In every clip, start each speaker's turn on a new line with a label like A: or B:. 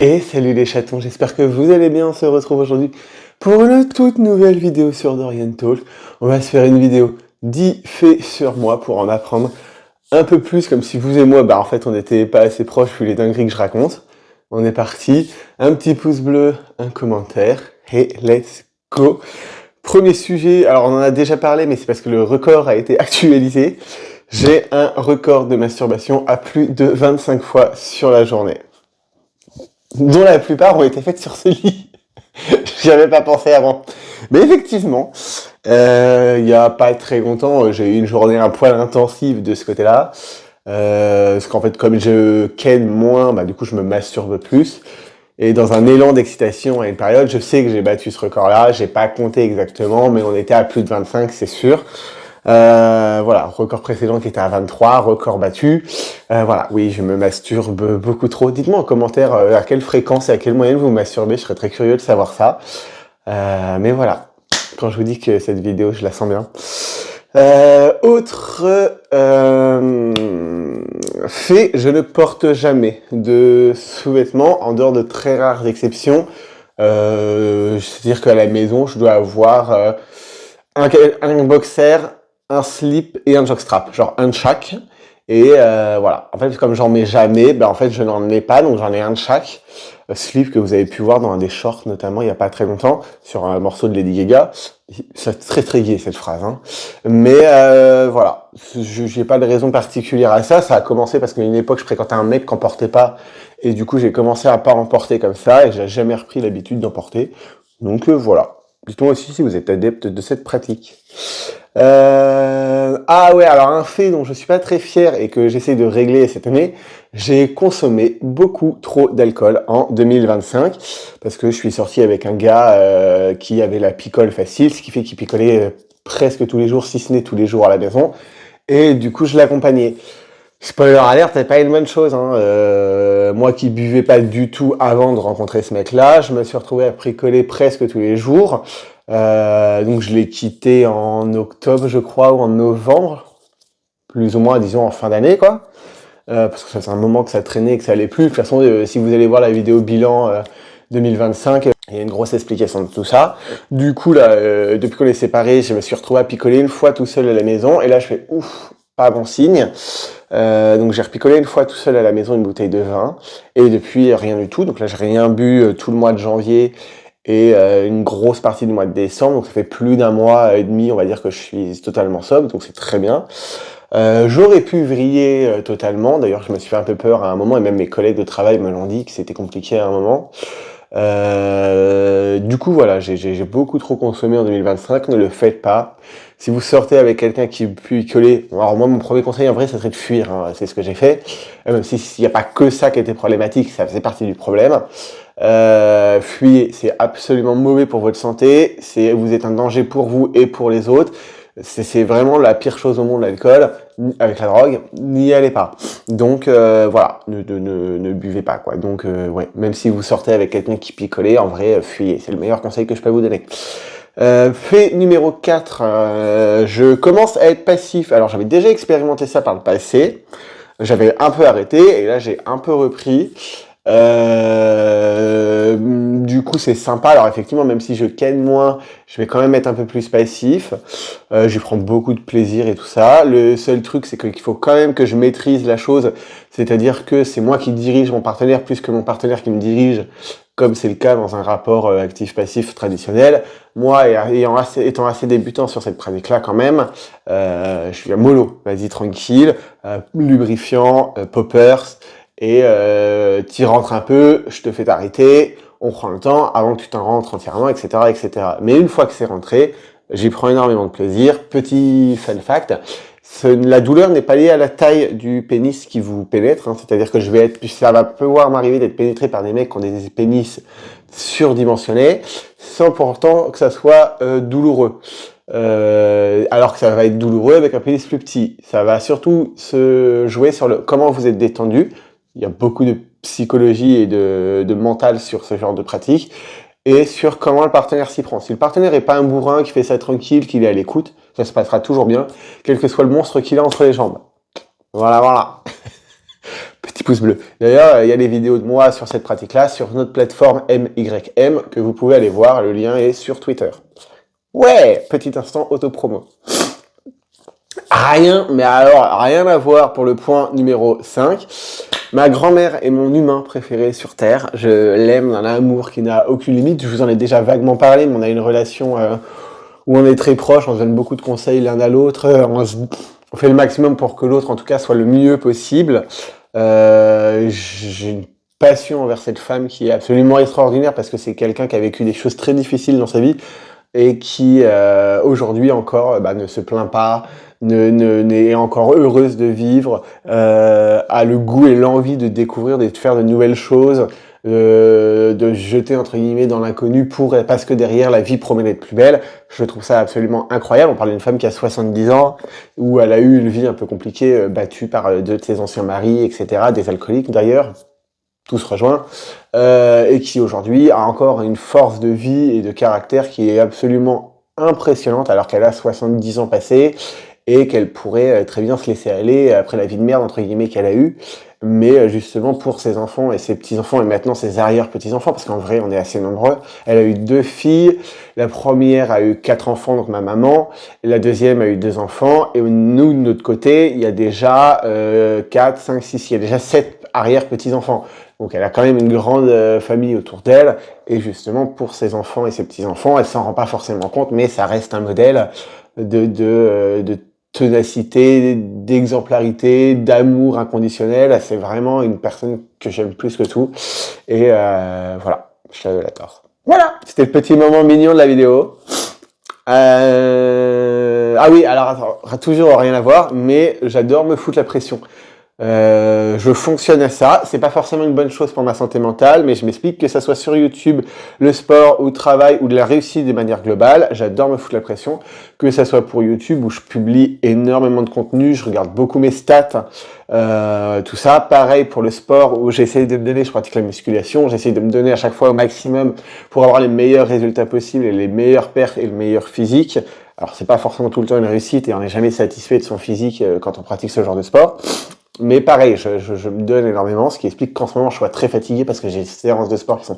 A: Et salut les chatons, j'espère que vous allez bien. On se retrouve aujourd'hui pour une toute nouvelle vidéo sur Dorian Talk. On va se faire une vidéo 10 faits sur moi pour en apprendre un peu plus, comme si vous et moi, en fait on n'était pas assez proches vu les dingueries que je raconte. On est parti, un petit pouce bleu, un commentaire, et let's go. Premier sujet, alors on en a déjà parlé, mais c'est parce que le record a été actualisé. J'ai un record de masturbation à plus de 25 fois sur la journée, dont la plupart ont été faites sur ce lit. J'y avais pas pensé avant. Mais effectivement, il y a pas très longtemps, j'ai eu une journée un poil intensive de ce côté-là. Parce qu'en fait, comme je ken moins, du coup, je me masturbe plus. Et dans un élan d'excitation à une période, je sais que j'ai battu ce record-là. J'ai pas compté exactement, mais on était à plus de 25, c'est sûr. Voilà, record précédent qui était à 23, record battu. Voilà, oui, je me masturbe beaucoup trop. Dites-moi en commentaire à quelle fréquence et à quelle moyenne vous masturbez, je serais très curieux de savoir ça. Mais voilà, quand je vous dis que cette vidéo, je la sens bien. Autre fait, je ne porte jamais de sous-vêtements en dehors de très rares exceptions. C'est-à-dire qu'à la maison, je dois avoir un boxer, un slip et un jockstrap, genre un de chaque. Et voilà, en fait, comme j'en mets jamais, en fait, je n'en mets pas, donc j'en ai un de chaque. Slip que vous avez pu voir dans un des shorts, notamment, il n'y a pas très longtemps, sur un morceau de Lady Gaga. C'est très très gai, cette phrase, hein. Mais voilà, j'ai pas de raison particulière à ça. Ça a commencé parce qu'à une époque, je fréquentais un mec qui en portait pas. Et du coup, j'ai commencé à pas en porter comme ça, et j'ai jamais repris l'habitude d'en porter. Donc voilà. Dites-moi aussi si vous êtes adepte de cette pratique. Ah ouais, alors un fait dont je suis pas très fier et que j'essaie de régler cette année, j'ai consommé beaucoup trop d'alcool en 2025 parce que je suis sorti avec un gars qui avait la picole facile, ce qui fait qu'il picolait presque tous les jours, si ce n'est tous les jours à la maison, et du coup je l'accompagnais. Spoiler alert, c'est pas une bonne chose, hein. Moi qui buvais pas du tout avant de rencontrer ce mec-là, je me suis retrouvé à picoler presque tous les jours. Donc je l'ai quitté en octobre, je crois, ou en novembre, plus ou moins, disons en fin d'année, quoi. Parce que ça fait un moment que ça traînait et que ça allait plus. De toute façon, si vous allez voir la vidéo bilan 2025, il y a une grosse explication de tout ça. Du coup, là, depuis qu'on est séparés, je me suis retrouvé à picoler une fois tout seul à la maison, et là je fais ouf, pas bon signe. Donc j'ai repicolé une fois tout seul à la maison une bouteille de vin, et depuis rien du tout. Donc là j'ai rien bu tout le mois de janvier et une grosse partie du mois de décembre, donc ça fait plus d'un mois et demi, on va dire, que je suis totalement sobre, donc c'est très bien. J'aurais pu vriller totalement, d'ailleurs je me suis fait un peu peur à un moment, et même mes collègues de travail me l'ont dit que c'était compliqué à un moment. Du coup voilà, j'ai beaucoup trop consommé en 2025, ne le faites pas. Si vous sortez avec quelqu'un qui peut picoler, alors moi mon premier conseil en vrai ça serait de fuir, hein, c'est ce que j'ai fait, même s'il n'y a pas que ça qui était problématique, ça faisait partie du problème. Fuyez, c'est absolument mauvais pour votre santé, vous êtes un danger pour vous et pour les autres. C'est vraiment la pire chose au monde, l'alcool, avec la drogue, n'y allez pas. Donc voilà, ne buvez pas, quoi. Donc ouais, même si vous sortez avec quelqu'un qui picolait, en vrai, fuyez, c'est le meilleur conseil que je peux vous donner. Fait numéro 4, je commence à être passif. Alors j'avais déjà expérimenté ça par le passé, j'avais un peu arrêté, et là j'ai un peu repris. Du coup c'est sympa, alors effectivement même si je ken moins, je vais quand même être un peu plus passif, j'y prends beaucoup de plaisir et tout ça. Le seul truc c'est qu'il faut quand même que je maîtrise la chose, c'est-à-dire que c'est moi qui dirige mon partenaire plus que mon partenaire qui me dirige, comme c'est le cas dans un rapport actif-passif traditionnel. Moi, étant assez débutant sur cette pratique-là quand même, je suis à mollo, vas-y tranquille, lubrifiant, poppers, et t'y rentres un peu, je te fais t'arrêter, on prend le temps avant que tu t'en rentres entièrement, etc., etc. Mais une fois que c'est rentré, j'y prends énormément de plaisir. Petit fun fact, la douleur n'est pas liée à la taille du pénis qui vous pénètre, hein, c'est-à-dire que ça va pouvoir m'arriver d'être pénétré par des mecs qui ont des pénis surdimensionnés, sans pourtant que ça soit douloureux. Alors que ça va être douloureux avec un pénis plus petit. Ça va surtout se jouer sur comment vous êtes détendu. Il y a beaucoup de psychologie et de mental sur ce genre de pratique, et sur comment le partenaire s'y prend. Si le partenaire est pas un bourrin qui fait ça tranquille, qu'il est à l'écoute, ça se passera toujours bien, quel que soit le monstre qu'il a entre les jambes. Voilà, voilà. pouce bleu. D'ailleurs, il y a des vidéos de moi sur cette pratique-là sur notre plateforme MYM que vous pouvez aller voir. Le lien est sur Twitter. Ouais, petit instant auto-promo. Rien, mais alors, rien à voir pour le point numéro 5. Ma grand-mère est mon humain préféré sur Terre. Je l'aime d'un amour qui n'a aucune limite. Je vous en ai déjà vaguement parlé, mais on a une relation où on est très proches, on se donne beaucoup de conseils l'un à l'autre. On fait le maximum pour que l'autre, en tout cas, soit le mieux possible. J'ai une passion envers cette femme qui est absolument extraordinaire parce que c'est quelqu'un qui a vécu des choses très difficiles dans sa vie et qui aujourd'hui encore ne se plaint pas, n'est encore heureuse de vivre, a le goût et l'envie de découvrir, de faire de nouvelles choses, de jeter entre guillemets dans l'inconnu parce que derrière la vie promet d'être plus belle. Je trouve ça absolument incroyable. On parle d'une femme qui a 70 ans, où elle a eu une vie un peu compliquée, battue par deux de ses anciens maris, etc., des alcooliques d'ailleurs. Tout se rejoint, et qui aujourd'hui a encore une force de vie et de caractère qui est absolument impressionnante alors qu'elle a 70 ans passés et qu'elle pourrait très bien se laisser aller après la vie de merde entre guillemets qu'elle a eue, mais justement pour ses enfants et ses petits-enfants et maintenant ses arrière-petits-enfants, parce qu'en vrai on est assez nombreux. Elle a eu 2 filles, la première a eu 4 enfants, donc ma maman, et la deuxième a eu 2 enfants, et nous de notre côté il y a déjà 4, 5, 6, il y a déjà 7 arrière-petits-enfants. Donc elle a quand même une grande famille autour d'elle, et justement pour ses enfants et ses petits-enfants, elle s'en rend pas forcément compte, mais ça reste un modèle de ténacité, d'exemplarité, d'amour inconditionnel. C'est vraiment une personne que j'aime plus que tout, et voilà, je l'adore. Voilà, c'était le petit moment mignon de la vidéo. Ah oui, alors attends, toujours rien à voir, mais j'adore me foutre la pression. Je fonctionne à ça, c'est pas forcément une bonne chose pour ma santé mentale, mais je m'explique, que ça soit sur YouTube, le sport ou le travail ou de la réussite de manière globale, j'adore me foutre la pression, que ça soit pour YouTube où je publie énormément de contenu, je regarde beaucoup mes stats, tout ça, pareil pour le sport où j'essaie de me donner, je pratique la musculation, j'essaie de me donner à chaque fois au maximum pour avoir les meilleurs résultats possibles et les meilleures perfs et le meilleur physique. Alors c'est pas forcément tout le temps une réussite et on n'est jamais satisfait de son physique quand on pratique ce genre de sport. Mais pareil, je me donne énormément, ce qui explique qu'en ce moment je sois très fatigué parce que j'ai des séances de sport qui sont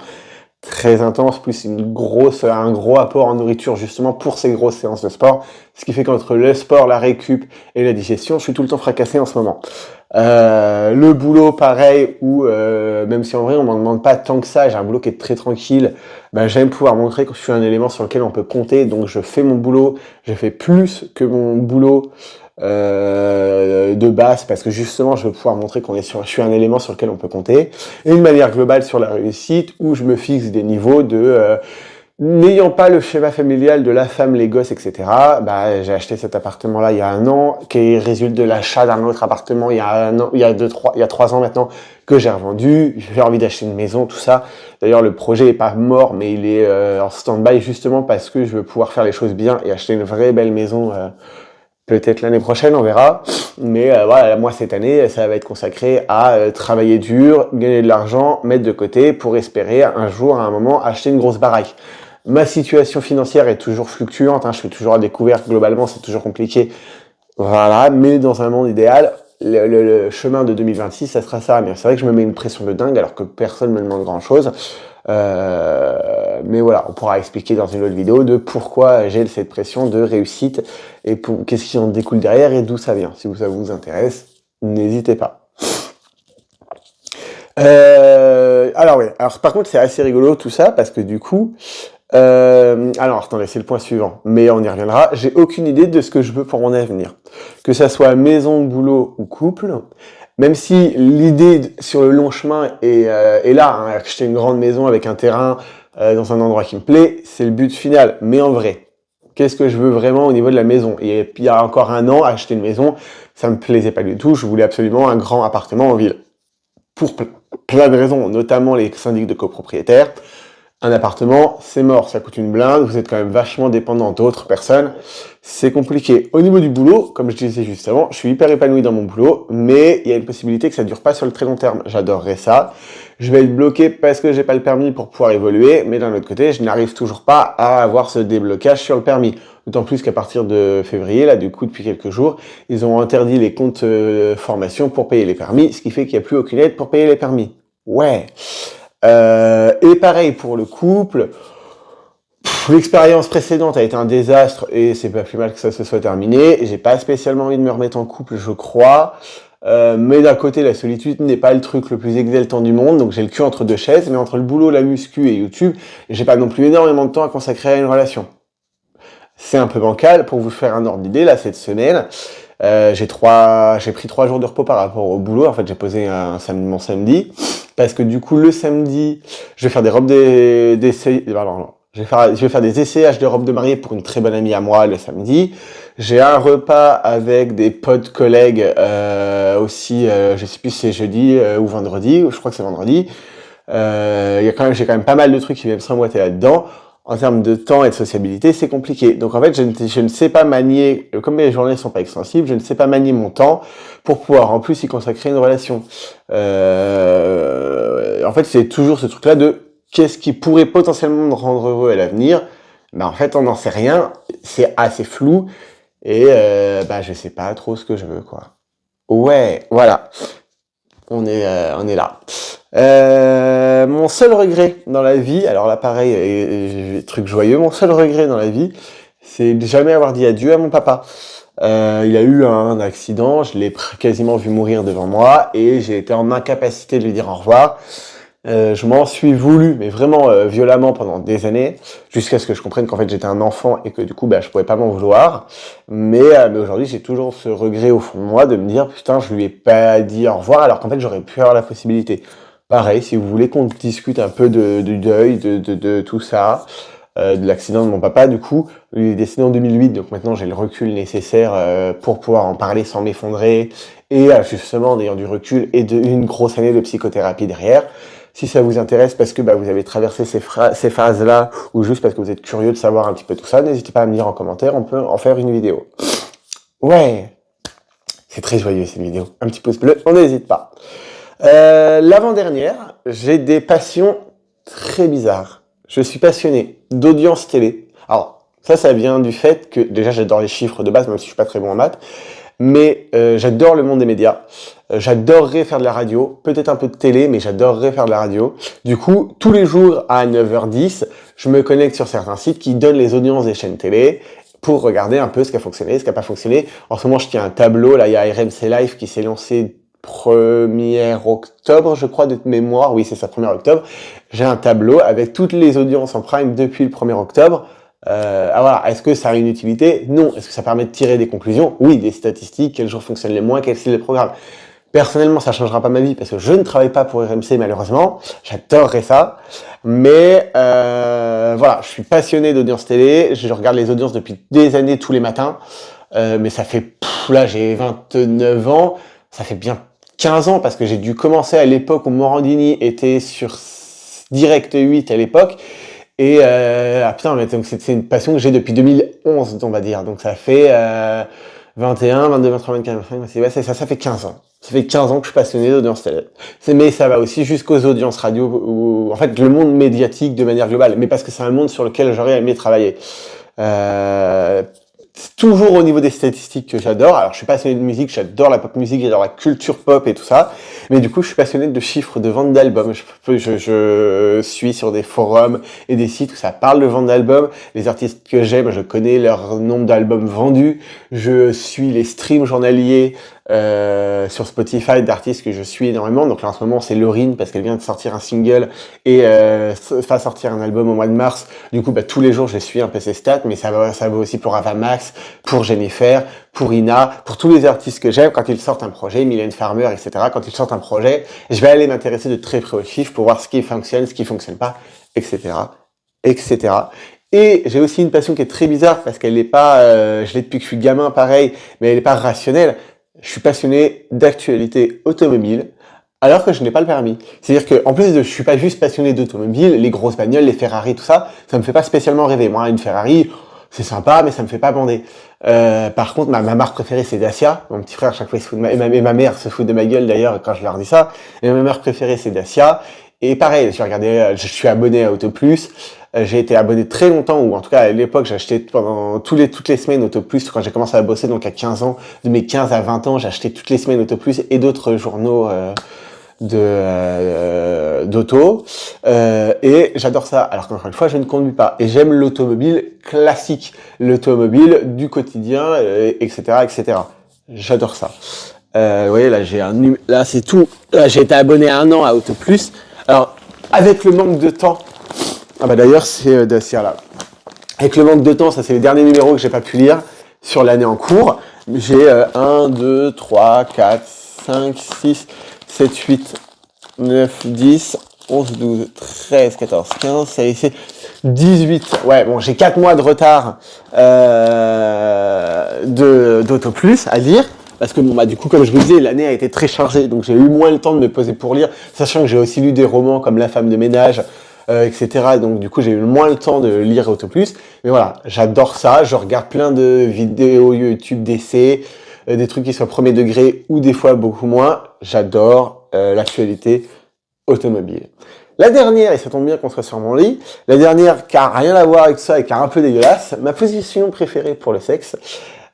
A: très intenses, plus un gros apport en nourriture justement pour ces grosses séances de sport, ce qui fait qu'entre le sport, la récup et la digestion, je suis tout le temps fracassé en ce moment. Le boulot pareil, où même si en vrai on m'en demande pas tant que ça, j'ai un boulot qui est très tranquille, j'aime pouvoir montrer que je suis un élément sur lequel on peut compter, donc je fais mon boulot, je fais plus que mon boulot de base, parce que justement je veux pouvoir montrer je suis un élément sur lequel on peut compter, et une manière globale sur la réussite où je me fixe des niveaux n'ayant pas le schéma familial de la femme, les gosses, etc. J'ai acheté cet appartement-là il y a 1 an, qui résulte de l'achat d'un autre appartement il y a 3 ans maintenant, que j'ai revendu. J'ai envie d'acheter une maison, tout ça. D'ailleurs, le projet est pas mort, mais il est en stand-by justement parce que je veux pouvoir faire les choses bien et acheter une vraie belle maison. Peut-être l'année prochaine, on verra. Mais voilà, moi cette année, ça va être consacré à travailler dur, gagner de l'argent, mettre de côté pour espérer un jour, à un moment, acheter une grosse baraque. Ma situation financière est toujours fluctuante, je fais toujours à découvert, globalement c'est toujours compliqué. Voilà, mais dans un monde idéal, le chemin de 2026, ça sera ça. Mais c'est vrai que je me mets une pression de dingue alors que personne me demande grand chose. Mais voilà, on pourra expliquer dans une autre vidéo de pourquoi j'ai cette pression de réussite et qu'est-ce qui en découle derrière et d'où ça vient. Si ça vous intéresse, n'hésitez pas. Alors par contre c'est assez rigolo tout ça parce que du coup, alors attendez, c'est le point suivant, mais on y reviendra. J'ai aucune idée de ce que je veux pour mon avenir, que ça soit maison, boulot ou couple. Même si l'idée sur le long chemin est là, acheter une grande maison avec un terrain dans un endroit qui me plaît, c'est le but final. Mais en vrai, qu'est-ce que je veux vraiment au niveau de la maison? Et puis il y a encore 1 an, acheter une maison, ça me plaisait pas du tout. Je voulais absolument un grand appartement en ville. Pour plein de raisons, notamment les syndics de copropriétaires. Un appartement, c'est mort, ça coûte une blinde, vous êtes quand même vachement dépendant d'autres personnes, c'est compliqué. Au niveau du boulot, comme je disais juste avant, je suis hyper épanoui dans mon boulot, mais il y a une possibilité que ça dure pas sur le très long terme. J'adorerais ça. Je vais être bloqué parce que j'ai pas le permis pour pouvoir évoluer, mais d'un autre côté, je n'arrive toujours pas à avoir ce déblocage sur le permis. D'autant plus qu'à partir de février, là, du coup, depuis quelques jours, ils ont interdit les comptes formation pour payer les permis, ce qui fait qu'il n'y a plus aucune aide pour payer les permis. Ouais. Et pareil pour le couple. L'expérience précédente a été un désastre et c'est pas plus mal que ça se soit terminé. J'ai pas spécialement envie de me remettre en couple, je crois. Mais d'un côté, la solitude n'est pas le truc le plus exaltant du monde, donc j'ai le cul entre deux chaises. Mais entre le boulot, la muscu et YouTube, j'ai pas non plus énormément de temps à consacrer à une relation. C'est un peu bancal. Pour vous faire un ordre d'idée, là, cette semaine, j'ai pris 3 jours de repos par rapport au boulot. En fait, j'ai posé mon samedi. Parce que du coup, le samedi, je vais faire des robes d'essai. Non. Je vais faire des essayages de robes de mariée pour une très bonne amie à moi le samedi. J'ai un repas avec des potes collègues aussi. Je sais plus si c'est jeudi ou vendredi. Je crois que c'est vendredi. J'ai quand même pas mal de trucs qui viennent s'emboîter là-dedans. En termes de temps et de sociabilité, c'est compliqué. Donc en fait, je ne sais pas manier, comme mes journées sont pas extensibles, je ne sais pas manier mon temps pour pouvoir en plus y consacrer une relation. En fait, c'est toujours ce truc-là de qu'est-ce qui pourrait potentiellement me rendre heureux à l'avenir. Ben en fait, on n'en sait rien, c'est assez flou et je sais pas trop ce que je veux, quoi. Ouais, voilà. On est là. Mon seul regret dans la vie, alors là pareil, truc joyeux, mon seul regret dans la vie, c'est de jamais avoir dit adieu à mon papa. Il a eu un accident, je l'ai quasiment vu mourir devant moi et j'ai été en incapacité de lui dire au revoir. Je m'en suis voulu, mais vraiment violemment pendant des années, jusqu'à ce que je comprenne qu'en fait j'étais un enfant et que du coup je pouvais pas m'en vouloir. Mais aujourd'hui j'ai toujours ce regret au fond de moi de me dire putain je lui ai pas dit au revoir alors qu'en fait j'aurais pu avoir la possibilité. Pareil, si vous voulez qu'on discute un peu du deuil, de tout ça, de l'accident de mon papa, du coup, il est décédé en 2008, donc maintenant j'ai le recul nécessaire pour pouvoir en parler sans m'effondrer, et justement en ayant du recul et une grosse année de psychothérapie derrière. Si ça vous intéresse parce que vous avez traversé ces phases-là, ou juste parce que vous êtes curieux de savoir un petit peu tout ça, n'hésitez pas à me dire en commentaire, on peut en faire une vidéo. Ouais, c'est très joyeux cette vidéo. Un petit pouce bleu, on n'hésite pas. L'avant-dernière, j'ai des passions très bizarres. Je suis passionné d'audience télé. Alors, ça vient du fait que, déjà, j'adore les chiffres de base, même si je suis pas très bon en maths, mais j'adore le monde des médias. J'adorerais faire de la radio, peut-être un peu de télé, mais j'adorerais faire de la radio. Du coup, tous les jours à 9h10, je me connecte sur certains sites qui donnent les audiences des chaînes télé pour regarder un peu ce qui a fonctionné, ce qui a pas fonctionné. En ce moment, je tiens un tableau, là, il y a RMC Live qui s'est lancé 1er octobre, je crois, de mémoire. Oui, c'est ça, 1er octobre. J'ai un tableau avec toutes les audiences en prime depuis le 1er octobre. Voilà. Est-ce que ça a une utilité? Non. Est-ce que ça permet de tirer des conclusions? Oui, des statistiques, quels jours fonctionnent les moins, quels sont les programmes. Personnellement, ça changera pas ma vie parce que je ne travaille pas pour RMC malheureusement. J'adorerais ça. Mais voilà, je suis passionné d'audience télé. Je regarde les audiences depuis des années tous les matins. Mais ça fait... là, j'ai 29 ans. Ça fait bien 15 ans parce que j'ai dû commencer à l'époque où Morandini était sur Direct 8 à l'époque. Et donc c'est une passion que j'ai depuis 2011, on va dire. Donc ça fait 21, 22, 23, 24, 25, ça fait 15 ans. Ça fait 15 ans que je suis passionné d'audience télé. Mais ça va aussi jusqu'aux audiences radio, en fait le monde médiatique de manière globale, mais parce que c'est un monde sur lequel j'aurais aimé travailler. C'est toujours au niveau des statistiques que j'adore. Alors, je suis passionné de musique, j'adore la pop musique, j'adore la culture pop et tout ça. Mais du coup, je suis passionné de chiffres de vente d'albums. Je suis sur des forums et des sites où ça parle de vente d'albums. Les artistes que j'aime, je connais leur nombre d'albums vendus. Je suis les streams journaliers sur Spotify d'artistes que je suis énormément. Donc là, en ce moment, c'est Lauryn parce qu'elle vient de sortir un single et va sortir un album au mois de mars. Du coup, tous les jours, je suis un peu ses stats, mais ça va aussi pour Avamax, pour Jennifer, pour Ina, pour tous les artistes que j'aime. Quand ils sortent un projet, Mylène Farmer, etc. Quand ils sortent un projet, je vais aller m'intéresser de très près aux chiffres pour voir ce qui fonctionne, ce qui fonctionne pas, etc., etc. Et j'ai aussi une passion qui est très bizarre parce qu'elle n'est pas, je l'ai depuis que je suis gamin, pareil, mais elle n'est pas rationnelle. Je suis passionné d'actualité automobile. alors que je n'ai pas le permis. C'est-à-dire que, en plus, je suis pas juste passionné d'automobile, les grosses bagnoles, les Ferrari, tout ça, ça me fait pas spécialement rêver. Moi, une Ferrari, c'est sympa, mais ça me fait pas bander. Par contre, ma marque préférée, c'est Dacia. Mon petit frère, à chaque fois, il se fout de et ma mère se fout de ma gueule, d'ailleurs, quand je leur dis ça. Et ma marque préférée, c'est Dacia. Et pareil, j'ai regardé, je suis abonné à AutoPlus. J'ai été abonné très longtemps, ou en tout cas, à l'époque, j'achetais pendant toutes les semaines AutoPlus. Quand j'ai commencé à bosser, donc à 15 ans, de mes 15 à 20 ans, j'achetais toutes les semaines AutoPlus et d'autres journaux, d'auto, et j'adore ça, alors qu'encore une fois je ne conduis pas, et j'aime l'automobile classique, l'automobile du quotidien, etc. J'adore ça. Vous voyez, là j'ai là c'est tout, là j'ai été abonné 1 an à AutoPlus. Alors avec le manque de temps, ah bah d'ailleurs c'est Dacia là, avec le manque de temps, ça c'est les derniers numéros que j'ai pas pu lire sur l'année en cours. J'ai 1, 2, 3, 4, 5, 6, 7, 8, 9, 10, 11, 12, 13, 14, 15, ça y est, 18. Ouais, bon, j'ai 4 mois de retard d'AutoPlus à lire. Parce que bon, bah, du coup, comme je vous disais, l'année a été très chargée. Donc j'ai eu moins le temps de me poser pour lire. Sachant que j'ai aussi lu des romans comme La femme de ménage, etc. Donc du coup, j'ai eu moins le temps de lire AutoPlus. Mais voilà, j'adore ça. Je regarde plein de vidéos YouTube d'essais, des trucs qui soient premier degré ou des fois beaucoup moins. J'adore l'actualité automobile. La dernière, et ça tombe bien qu'on soit sur mon lit, la dernière qui a rien à voir avec ça et qui est un peu dégueulasse, ma position préférée pour le sexe,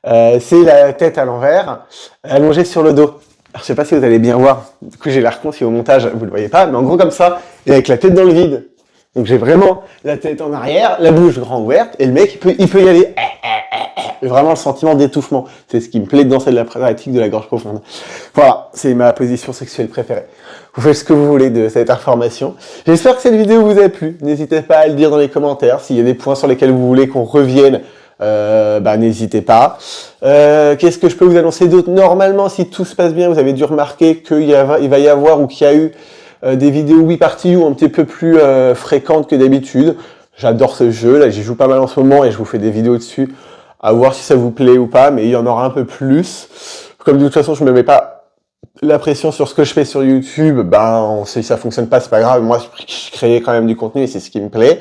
A: c'est la tête à l'envers, allongée sur le dos. Alors, je sais pas si vous allez bien voir, du coup j'ai l'air con si au montage vous le voyez pas, mais en gros comme ça, et avec la tête dans le vide. Donc j'ai vraiment la tête en arrière, la bouche grand ouverte, et le mec il peut y aller. Vraiment le sentiment d'étouffement. C'est ce qui me plaît dans celle de la pratique de la gorge profonde. Voilà, c'est ma position sexuelle préférée. Vous faites ce que vous voulez de cette information. J'espère que cette vidéo vous a plu. N'hésitez pas à le dire dans les commentaires. S'il y a des points sur lesquels vous voulez qu'on revienne, n'hésitez pas. Qu'est-ce que je peux vous annoncer d'autre? Normalement, si tout se passe bien, vous avez dû remarquer qu'il va y avoir ou qu'il y a eu des vidéos Wii Party ou un petit peu plus fréquentes que d'habitude. J'adore ce jeu, là j'y joue pas mal en ce moment et je vous fais des vidéos dessus. À voir si ça vous plaît ou pas, mais il y en aura un peu plus. Comme de toute façon, je me mets pas la pression sur ce que je fais sur YouTube, si ça fonctionne pas, c'est pas grave. Moi, je crée quand même du contenu et c'est ce qui me plaît.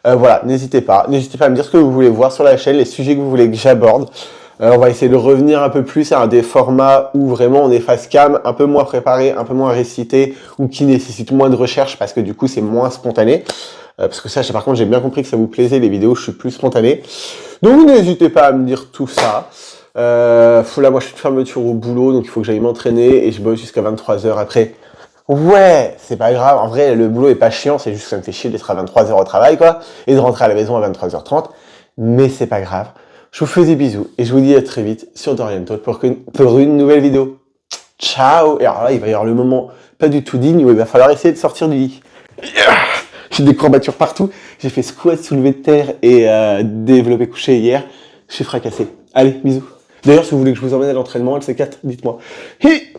A: Voilà, n'hésitez pas à me dire ce que vous voulez voir sur la chaîne, les sujets que vous voulez que j'aborde. On va essayer de revenir un peu plus à des formats où vraiment on est face cam, un peu moins préparé, un peu moins récité, ou qui nécessitent moins de recherche parce que du coup c'est moins spontané. Parce que ça, par contre, j'ai bien compris que ça vous plaisait, les vidéos, je suis plus spontané. Donc n'hésitez pas à me dire tout ça. Là, moi, je suis de fermeture au boulot, donc il faut que j'aille m'entraîner et je bosse jusqu'à 23h après. Ouais, c'est pas grave. En vrai, le boulot est pas chiant, c'est juste que ça me fait chier d'être à 23h au travail, quoi, et de rentrer à la maison à 23h30. Mais c'est pas grave. Je vous fais des bisous et je vous dis à très vite sur Dorian Talk pour une nouvelle vidéo. Ciao! Et alors là, il va y avoir le moment pas du tout digne où il va falloir essayer de sortir du lit. J'ai des courbatures partout. J'ai fait squat, soulevé de terre et développé couché hier. Je suis fracassé. Allez, bisous. D'ailleurs, si vous voulez que je vous emmène à l'entraînement, LC4, dites-moi. Hi